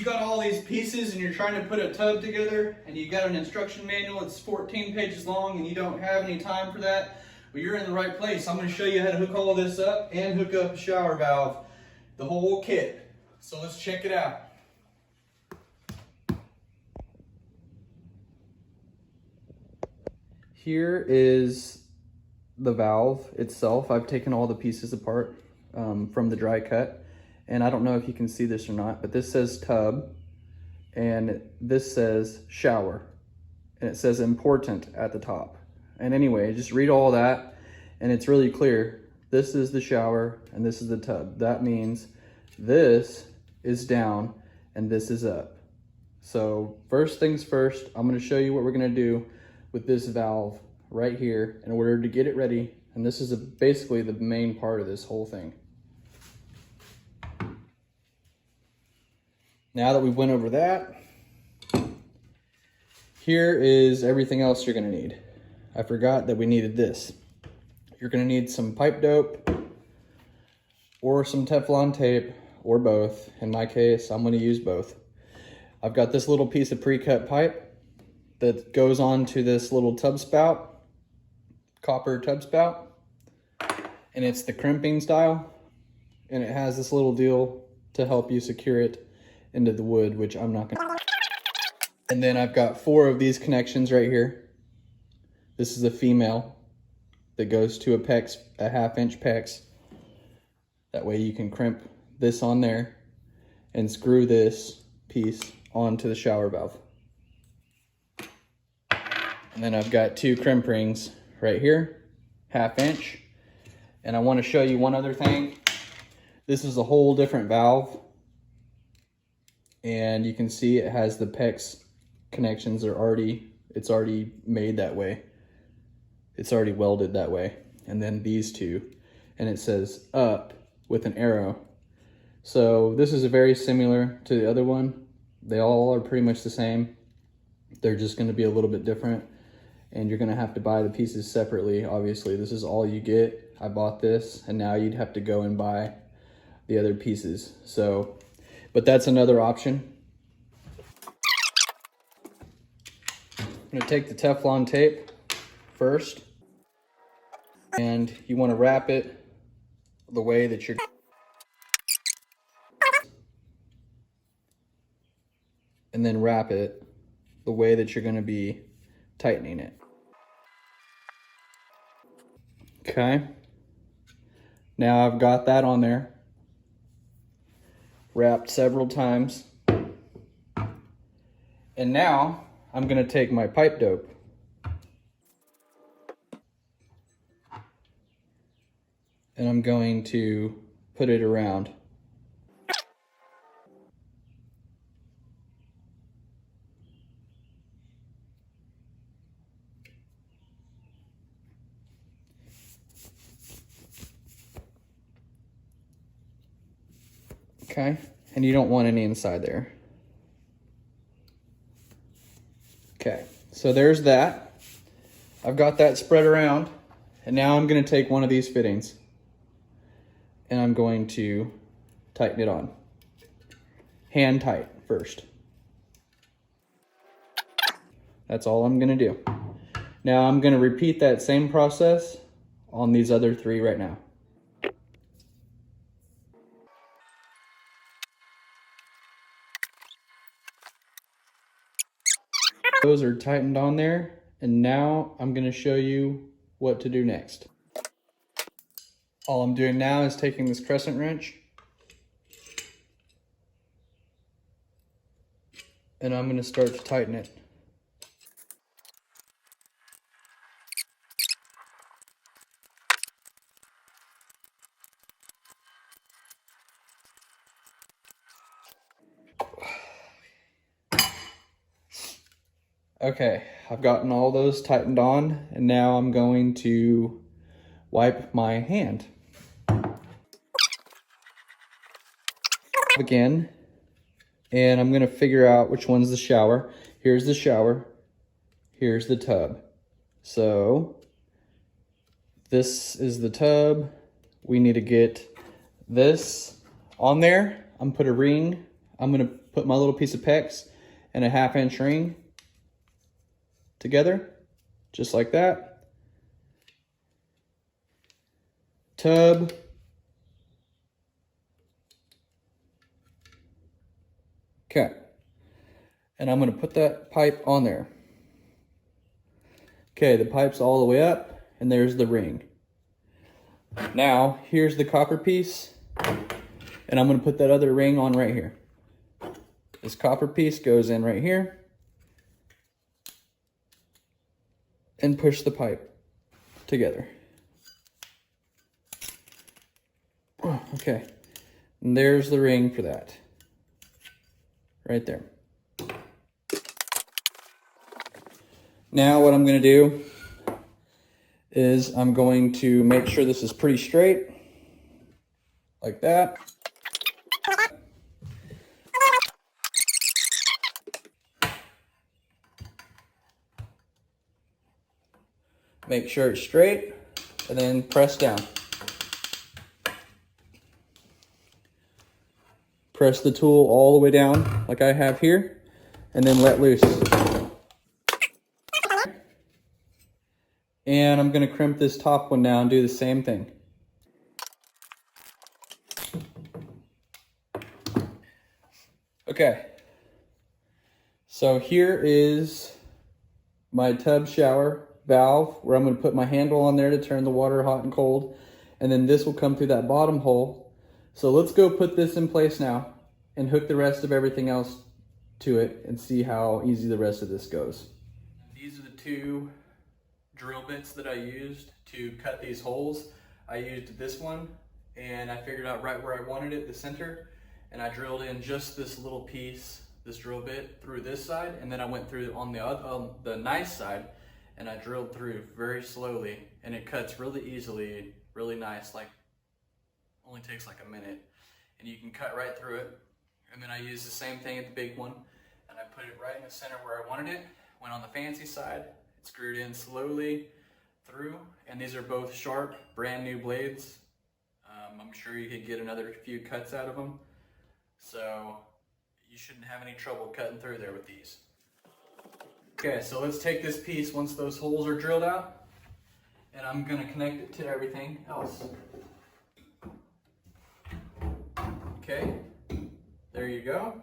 you got all these pieces and you're trying to put a tub together and you got an instruction manual that's 14 pages long and you don't have any time for that, well, you're in the right place. I'm going to show you how to hook all this up and hook up a shower valve, the whole kit. So let's check it out. Here is the valve itself. I've taken all the pieces apart from the dry cut. And I don't know if you can see this or not, but this says tub and this says shower and it says important at the top. And anyway, just read all that and it's really clear. This is the shower and this is the tub. That means this is down and this is up. So first things first, I'm going to show you what we're going to do with this valve right here in order to get it ready. And this is basically the main part of this whole thing. Now that we've went over that, here is everything else you're gonna need. I forgot that we needed this. You're gonna need some pipe dope or some Teflon tape or both. In my case, I'm gonna use both. I've got this little piece of pre-cut pipe that goes onto this little tub spout, copper tub spout, and it's the crimping style, and it has this little deal to help you secure it into the wood, which I'm not gonna. And then I've got 4 of these connections right here. This is a female that goes to a PEX, a 1/2 inch PEX. That way you can crimp this on there and screw this piece onto the shower valve. And then I've got 2 crimp rings right here, 1/2 inch. And I want to show you one other thing. This is a whole different valve. And you can see it has the PEX connections it's already made that way. It's already welded that way. And then these 2, and it says up with an arrow. So this is very similar to the other one. They all are pretty much the same. They're just gonna be a little bit different. And you're gonna have to buy the pieces separately. Obviously, this is all you get. I bought this, and now you'd have to go and buy the other pieces. So, but that's another option. I'm gonna take the Teflon tape first, and you wanna wrap it the way that you're, and then wrap it the way that you're gonna be tightening it. Okay. Now I've got that on there, wrapped several times. And now I'm gonna take my pipe dope and I'm going to put it around. Okay, and you don't want any inside there. Okay, so there's that. I've got that spread around, and now I'm gonna take one of these fittings and I'm going to tighten it on. Hand tight first. That's all I'm gonna do. Now I'm gonna repeat that same process on these other 3 right now. Those are tightened on there, and now I'm going to show you what to do next. All I'm doing now is taking this crescent wrench and I'm going to start to tighten it. Okay, I've gotten all those tightened on, and now I'm going to wipe my hand. Again, and I'm gonna figure out which one's the shower. Here's the shower, here's the tub. So, this is the tub. We need to get this on there. I'm gonna put my little piece of PEX and a 1/2" ring together, just like that. Tub. Okay. And I'm gonna put that pipe on there. Okay, the pipe's all the way up, and there's the ring. Now, here's the copper piece, and I'm gonna put that other ring on right here. This copper piece goes in right here, and push the pipe together. Okay, and there's the ring for that, right there. Now what I'm going to do is I'm going to make sure this is pretty straight, like that. Make sure it's straight, and then press down. Press the tool all the way down, like I have here, and then let loose. And I'm going to crimp this top one now and do the same thing. Okay, so here is my tub shower valve where I'm going to put my handle on there to turn the water hot and cold, and then this will come through that bottom hole. So let's go put this in place now and hook the rest of everything else to it and see how easy the rest of this goes. These are the two drill bits that I used to cut these holes. I used this one, and I figured out right where I wanted it, the center, and I drilled in just this little piece, this drill bit, through this side, and then I went through on the nice side, and I drilled through very slowly, and it cuts really easily, really nice, like only takes like a minute, and you can cut right through it. And then I used the same thing at the big one, and I put it right in the center where I wanted it. Went on the fancy side, screwed in slowly through, and these are both sharp, brand new blades. I'm sure you could get another few cuts out of them, so you shouldn't have any trouble cutting through there with these. Okay, so let's take this piece once those holes are drilled out, and I'm gonna connect it to everything else. Okay, there you go.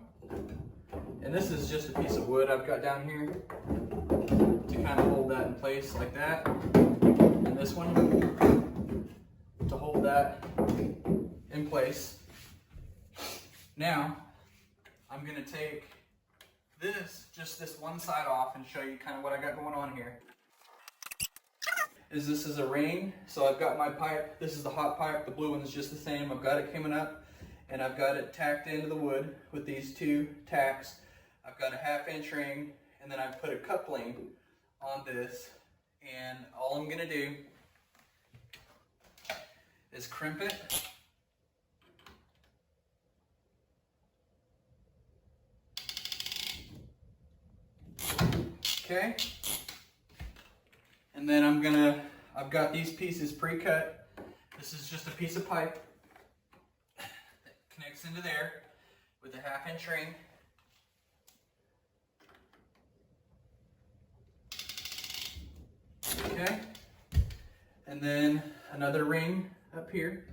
And this is just a piece of wood I've got down here to kind of hold that in place like that. And this one to hold that in place. Now, I'm gonna take just this one side off and show you kind of what I got going on here. This is a ring, so I've got my pipe. This is the hot pipe, the blue one is just the same. I've got it coming up, and I've got it tacked into the wood with these two tacks. I've got a 1/2" ring, and then I've put a coupling on this, and all I'm gonna do is crimp it. Okay, and then I've got these pieces pre-cut. This is just a piece of pipe that connects into there with a 1/2" ring. Okay, and then another ring up here.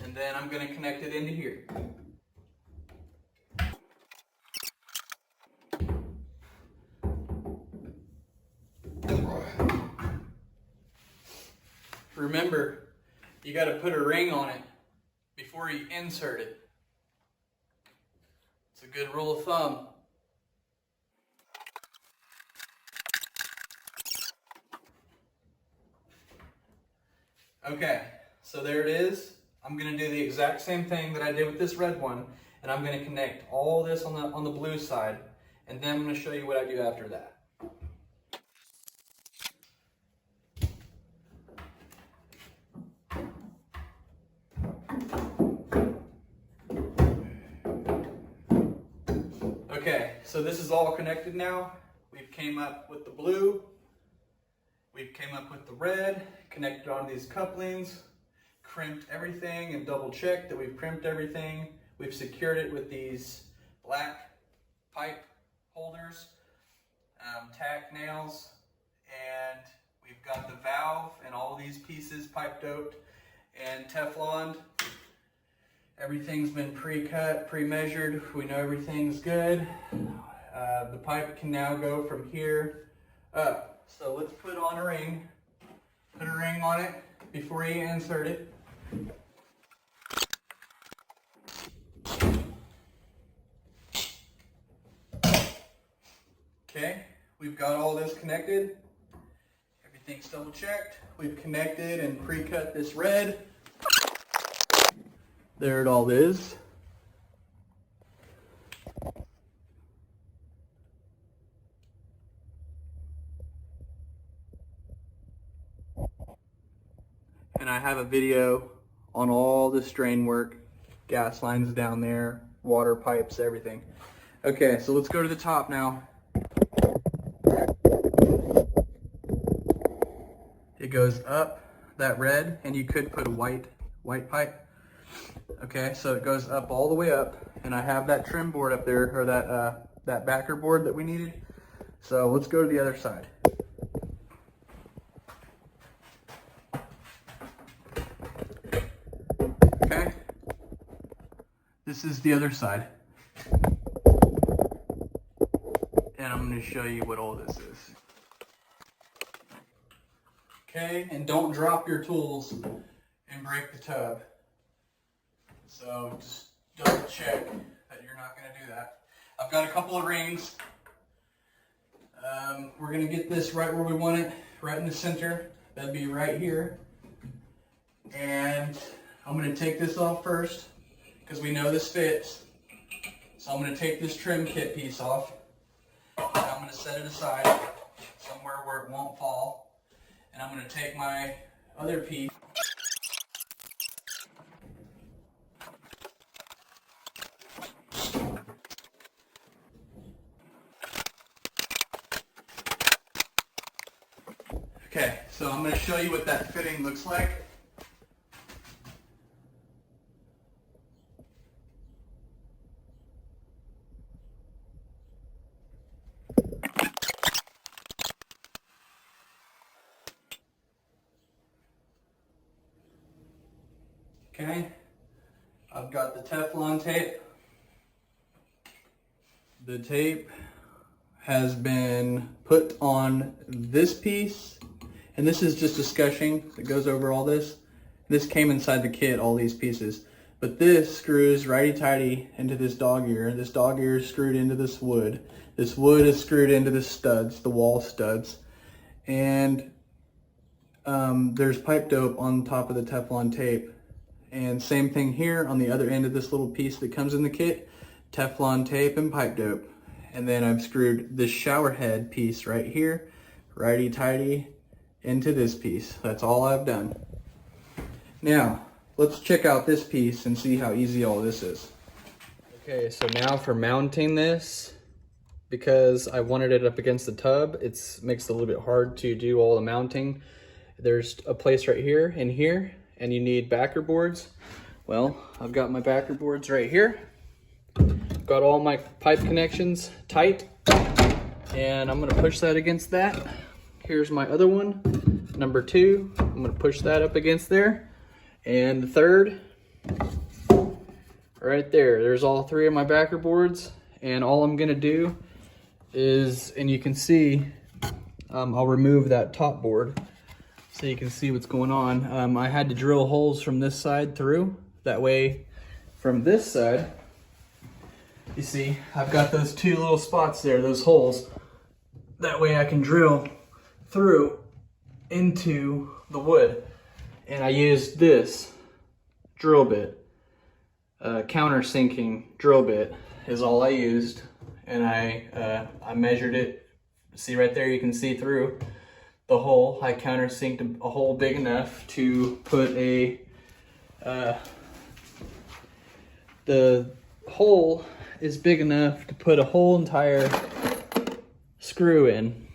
And then I'm going to connect it into here. Remember, you got to put a ring on it before you insert it. It's a good rule of thumb. Okay, so there it is. I'm going to do the exact same thing that I did with this red one, and I'm going to connect all this on the blue side, and then I'm going to show you what I do after that. Okay, so this is all connected now. We've came up with the blue, we've came up with the red, connected on these couplings, crimped everything and double checked that we've crimped everything. We've secured it with these black pipe holders, tack nails, and we've got the valve and all these pieces pipe doped and Tefloned. Everything's been pre-cut, pre-measured. We know everything's good. The pipe can now go from here up. So let's put on a ring. Put a ring on it before you insert it. Okay, we've got all this connected. Everything's double checked. We've connected and pre-cut this red. There it all is. And I have a video on all the strain work, gas lines down there, water pipes, everything. Okay, so let's go to the top now. It goes up, that red, and you could put a white pipe. Okay, so it goes up all the way up, and I have that trim board up there, or that backer board that we needed. So let's go to the other side. Okay, this is the other side. And I'm going to show you what all this is. Okay, and don't drop your tools and break the tub. So just double check that you're not going to do that. I've got a couple of rings. We're going to get this right where we want it, right in the center. That'd be right here. And I'm going to take this off first because we know this fits. So I'm going to take this trim kit piece off. And I'm going to set it aside somewhere where it won't fall. And I'm going to take my other piece. Okay, so I'm going to show you what that fitting looks like. Okay, I've got the Teflon tape. The tape has been put on this piece, and this is just a scushing that goes over all this. This came inside the kit, all these pieces. But this screws righty-tighty into this dog ear. This dog ear is screwed into this wood. This wood is screwed into the studs, the wall studs. And there's pipe dope on top of the Teflon tape. And same thing here on the other end of this little piece that comes in the kit, Teflon tape and pipe dope. And then I've screwed this shower head piece right here, righty-tighty, into this piece. That's all I've done. Now, let's check out this piece and see how easy all this is. Okay, so now for mounting this, because I wanted it up against the tub, it makes it a little bit hard to do all the mounting. There's a place right here and here, and you need backer boards. Well, I've got my backer boards right here. Got all my pipe connections tight, and I'm gonna push that against that. Here's my other one, number 2. I'm gonna push that up against there. And the third, right there. There's all 3 of my backer boards, and all I'm gonna do is, and you can see, I'll remove that top board so you can see what's going on. I had to drill holes from this side through. That way, from this side, you see, I've got those 2 little spots there, those holes. That way I can drill through into the wood. And I used this drill bit, countersinking drill bit is all I used. And I measured it. See right there, you can see through the hole. I countersinked a hole big enough to put a, the hole is big enough to put a whole entire screw in,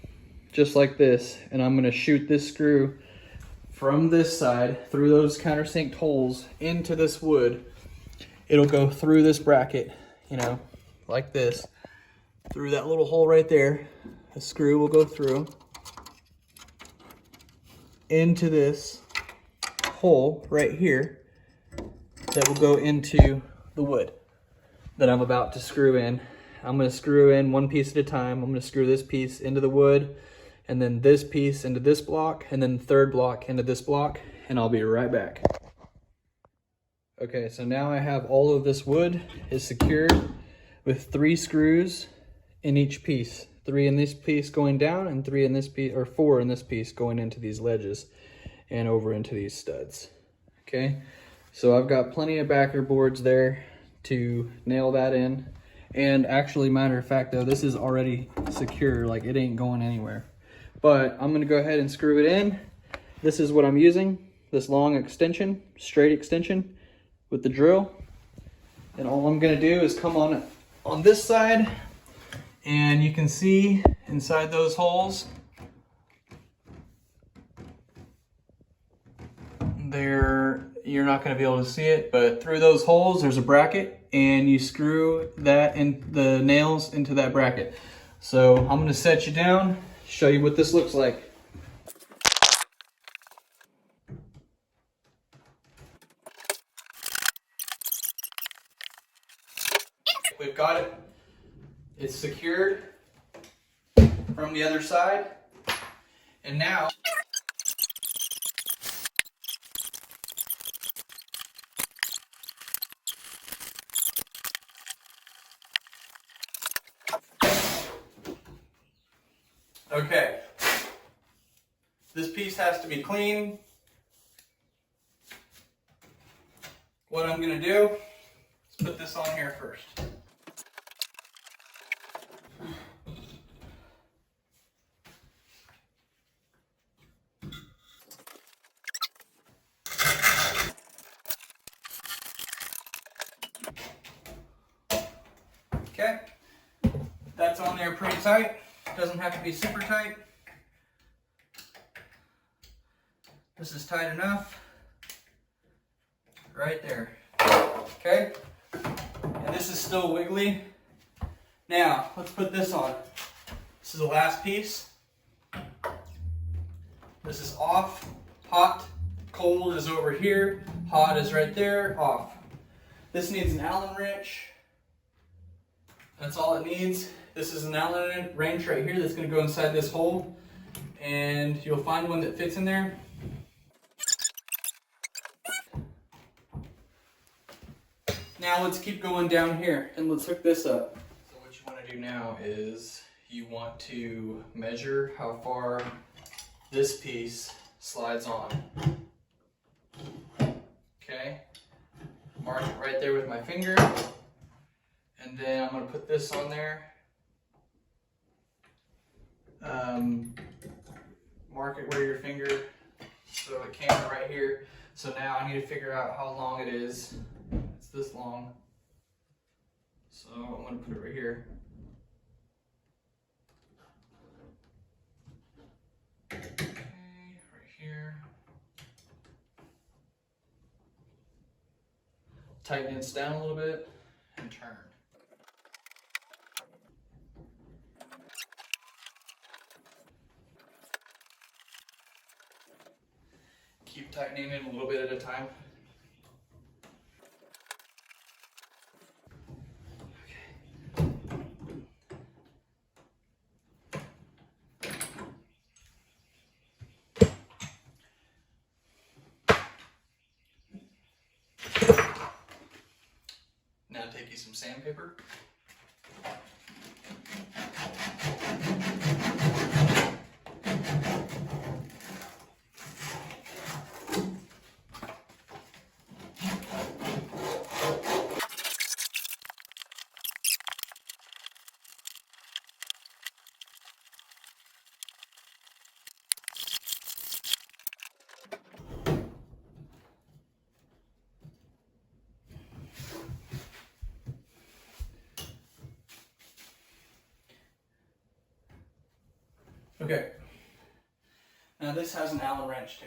just like this. And I'm gonna shoot this screw from this side through those countersinked holes into this wood. It'll go through this bracket, you know, like this, through that little hole right there. A screw will go through into this hole right here that will go into the wood that I'm about to screw in. I'm going to screw in one piece at a time. I'm going to screw this piece into the wood, and then this piece into this block, and then the third block into this block, and I'll be right back. Okay, so now I have all of this wood is secured with 3 screws in each piece. 3 in this piece going down, and 3 in this piece, or 4 in this piece going into these ledges and over into these studs. Okay, so I've got plenty of backer boards there to nail that in. And actually, matter of fact though, this is already secure, like it ain't going anywhere. But I'm gonna go ahead and screw it in. This is what I'm using, this long extension, straight extension with the drill. And all I'm gonna do is come on this side, and you can see inside those holes, you're not going to be able to see it, but through those holes there's a bracket, and you screw that and the nails into that bracket. So I'm going to set you down, show you what this looks like. We've got it. It's secured from the other side, and now okay, this piece has to be clean. What I'm going to do is put this on here first. Okay, that's on there pretty tight. Doesn't have to be super tight. This is tight enough. Right there. Okay, and this is still wiggly. Now, let's put this on. This is the last piece. This is off, hot, cold is over here, hot is right there, off. This needs an Allen wrench. That's all it needs. This is an Allen wrench right here that's going to go inside this hole, and you'll find one that fits in there. Now let's keep going down here and let's hook this up. So what you want to do now is you want to measure how far this piece slides on. Okay, mark it right there with my finger. And then I'm going to put this on there. Mark it where your finger, so the camera right here. So now I need to figure out how long it is. It's this long. So I'm going to put it right here. Okay, right here. Tighten this down a little bit and turn. Keep tightening it a little bit at a time. Now take you some sandpaper. Okay, now this has an Allen wrench too.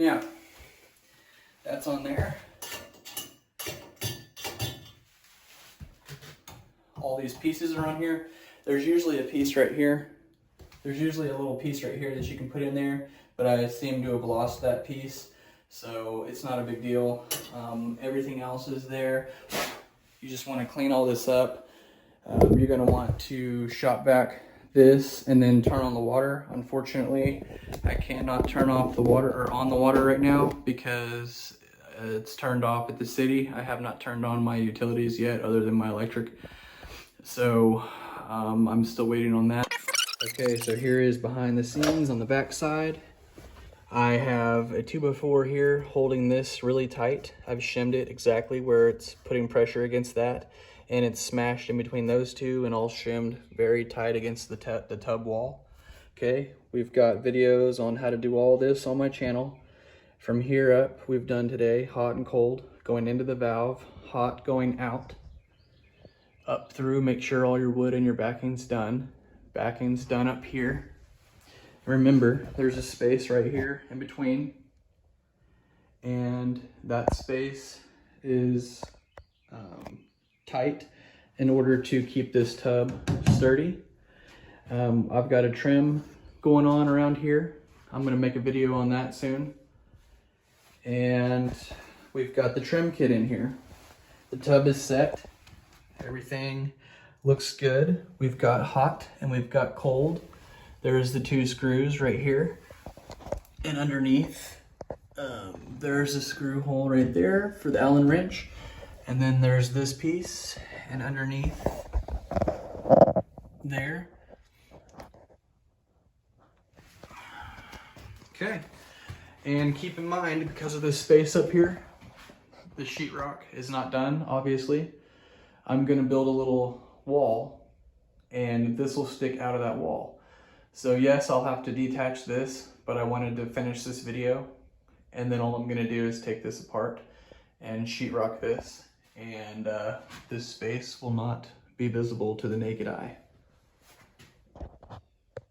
Now, that's on there. All these pieces are on here. There's usually a piece right here. There's usually a little piece right here that you can put in there, but I seem to have lost that piece, so it's not a big deal. Everything else is there. You just want to clean all this up. You're going to want to shop vac this and then turn on the water. Unfortunately, I cannot turn off the water or on the water right now because it's turned off at the city. I have not turned on my utilities yet other than my electric. So I'm still waiting on that. Okay, so here is behind the scenes on the back side. I have a 2x4 here holding this really tight. I've shimmed it exactly where it's putting pressure against that, and it's smashed in between those two and all shimmed very tight against the tub wall. Okay, we've got videos on how to do all this on my channel. From here up, we've done today hot and cold, going into the valve, hot going out, up through, make sure all your wood and your backing's done. Backing's done up here. Remember, there's a space right here in between, and that space is tight in order to keep this tub sturdy. I've got a trim going on around here. I'm gonna make a video on that soon. And we've got the trim kit in here. The tub is set. Everything looks good. We've got hot and we've got cold. There's the 2 screws right here. And underneath, there's a screw hole right there for the Allen wrench. And then there's this piece, and underneath there. Okay. And keep in mind, because of this space up here, the sheetrock is not done, obviously. I'm gonna build a little wall, and this will stick out of that wall. So yes, I'll have to detach this, but I wanted to finish this video, and then all I'm gonna do is take this apart and sheetrock this, and this space will not be visible to the naked eye.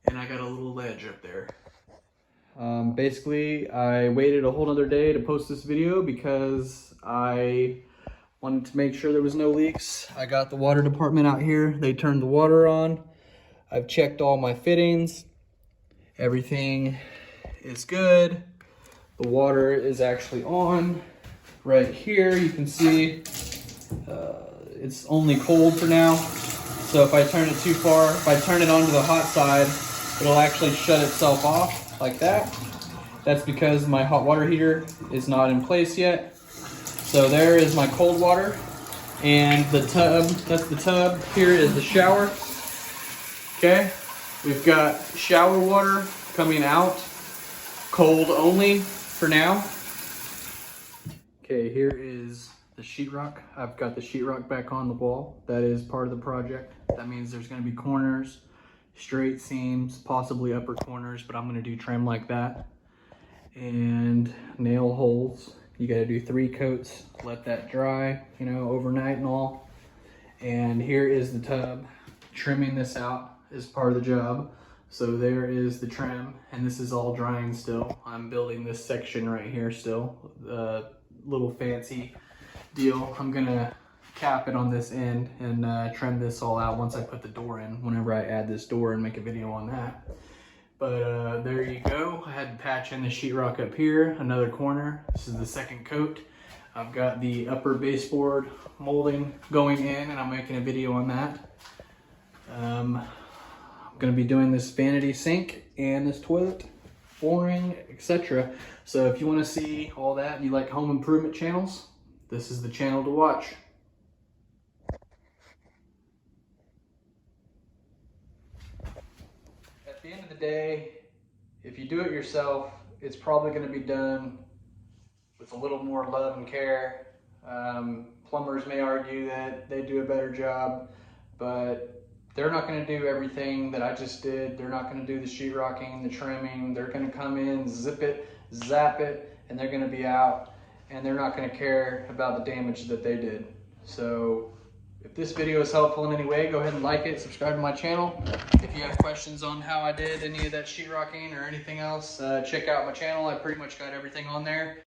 And I got a little ledge up there. Basically, I waited a whole nother day to post this video because I wanted to make sure there was no leaks. I got the water department out here. They turned the water on. I've checked all my fittings. Everything is good. The water is actually on. Right here, you can see it's only cold for now. So if I turn it too far, if I turn it onto the hot side, it'll actually shut itself off like that. That's because my hot water heater is not in place yet. So there is my cold water, and the tub, that's the tub. Here is the shower. Okay, we've got shower water coming out, cold only for now. Okay, here is the sheetrock. I've got the sheetrock back on the wall. That is part of the project. That means there's gonna be corners, straight seams, possibly upper corners, but I'm gonna do trim like that. And nail holes. You gotta do 3 coats, let that dry, you know, overnight and all. And here is the tub. Trimming this out is part of the job. So there is the trim, and this is all drying still. I'm building this section right here still, the little fancy deal. I'm gonna cap it on this end and trim this all out once I put the door in, whenever I add this door and make a video on that. But there you go. I had to patch in the sheetrock up here, another corner. This is the second coat. I've got the upper baseboard molding going in, and I'm making a video on that. I'm gonna be doing this vanity sink and this toilet, flooring, etc. So if you wanna see all that and you like home improvement channels, this is the channel to watch. At the end of the day, if you do it yourself, it's probably going to be done with a little more love and care. Plumbers may argue that they do a better job, but they're not going to do everything that I just did. They're not going to do the sheetrocking, the trimming. They're going to come in, zip it, zap it, and they're going to be out, and they're not going to care about the damage that they did. So If this video is helpful in any way, go ahead and like it, subscribe to my channel. If you have questions on how I did any of that sheetrocking or anything else, check out my channel. I pretty much got everything on there.